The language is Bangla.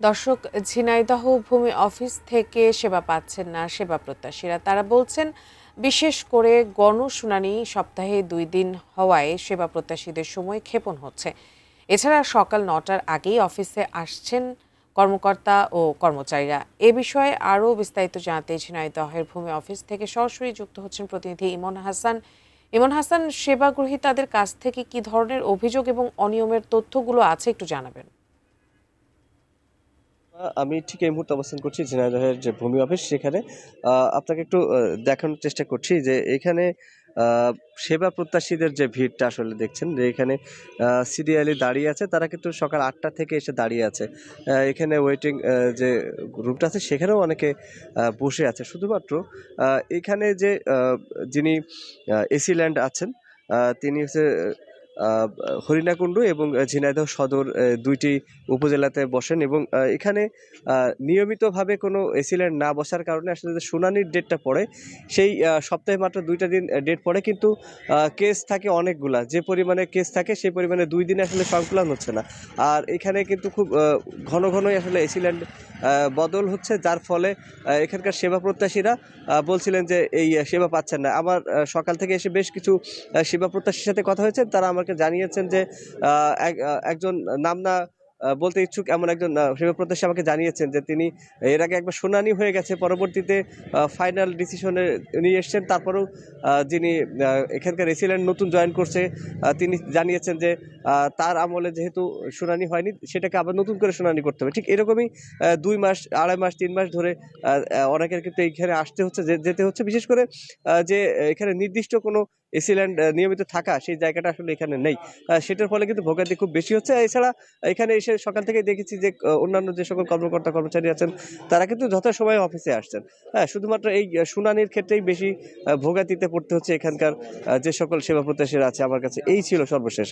দর্শক, ঝিনাইদহ ভূমি অফিস থেকে সেবা পাচ্ছেন না সেবা প্রত্যাশীরা। তারা বলছেন, বিশেষ করে গণশুনানি সপ্তাহে 2 দিন হওয়ায় সেবা প্রত্যাশীদের সময় ক্ষেপণ হচ্ছে। এছাড়া সকাল 9টার আগেই অফিসে আসছেন কর্মকর্তা ও কর্মচারীরা। এ বিষয়ে আরও বিস্তারিত জানাতে ঝিনাইদহের ভূমি অফিস থেকে সরাসরি যুক্ত হচ্ছেন প্রতিনিধি ইমন হাসান। ইমন হাসান, সেবা গ্রহীতাদের কাছ থেকে কি ধরনের অভিযোগ এবং অনিয়মের তথ্যগুলো আছে একটু জানাবেন। আমি ঠিক এই মুহূর্তে অবস্থান করছি ঝিনাইদহের যে ভূমি অফিস সেখানে। আপনাকে একটু দেখানোর চেষ্টা করছি যে এখানে আ সেবা প্রত্যাশীদের যে ভিড়টা আসলে দেখছেন যে এখানে সিরিয়ালি দাঁড়িয়ে আছে। তারা কিন্তু সকাল ৮টা থেকে এসে দাঁড়িয়ে আছে। এখানে ওয়েটিং যে রুমটা আছে সেখানেও অনেকে বসে আছে। শুধুমাত্র আ এখানে যে যিনি এসি ল্যান্ড আছেন তিনি হচ্ছে আ হরিণাকুণ্ডু এবং ঝিনাইদহ সদর ২ টি উপজেলাতে বসেন এবং এখানে আ নিয়মিতভাবে কোনো এসিল্যান্ড না বসার কারণে আসলে যে শুনানির ডেটটা পড়ে, সেই সপ্তাহে মাত্র ২ টা দিন ডেট পড়ে কিন্তু কেস থাকে অনেকগুলা। যে পরিমাণে কেস থাকে সেই পরিমাণে ২ দিনে আসলে সংকুলান হচ্ছে না। আর এখানে কিন্তু খুব ঘনই আসলে এসিল্যান্ড বদল হচ্ছে, যার ফলে এখানকার সেবা প্রত্যাশীরা বলছিলেন যে এই সেবা পাচ্ছেন না। আমার সকাল থেকে এসে বেশ কিছু সেবা প্রত্যাশীর সাথে কথা হয়েছে। তারা আমাকে জানিয়েছেন যে একজন নাম না বলতে ইচ্ছুক এমন একজন সেবা প্রত্যাশী আমাকে জানিয়েছেন যে তিনি এর আগে একবার শুনানি হয়ে গেছে। পরবর্তীতে ফাইনাল ডিসিশনে নিয়ে এসছেন। তারপরেও যিনি এখানকার রেসিডেন্ট নতুন জয়েন করছে তিনি জানিয়েছেন যে তার আমলে যেহেতু শুনানি হয়নি সেটাকে আবার নতুন করে শুনানি করতে হবে। ঠিক এরকমই ২ মাস, ২.৫ মাস, ৩ মাস ধরে অনেকের কিন্তু এইখানে আসতে হচ্ছে, যেতে হচ্ছে। বিশেষ করে যে এখানে নির্দিষ্ট কোনো এসিল্যান্ড নিয়মিত থাকা সেই জায়গাটা আসলে এখানে নেই। সেটার ফলে কিন্তু ভোগান্তি খুব বেশি হচ্ছে। এছাড়া এখানে এসে সকাল থেকেই দেখেছি যে অন্যান্য যে সকল কর্মকর্তা কর্মচারী আছেন তারা কিন্তু যথাসময়ে অফিসে আসছেন। হ্যাঁ, শুধুমাত্র এই শুনানির ক্ষেত্রেই বেশি ভোগান্তিতে পড়তে হচ্ছে এখানকার যে সকল সেবা প্রত্যাশীরা আছে আমার কাছে। এই ছিল সর্বশেষ।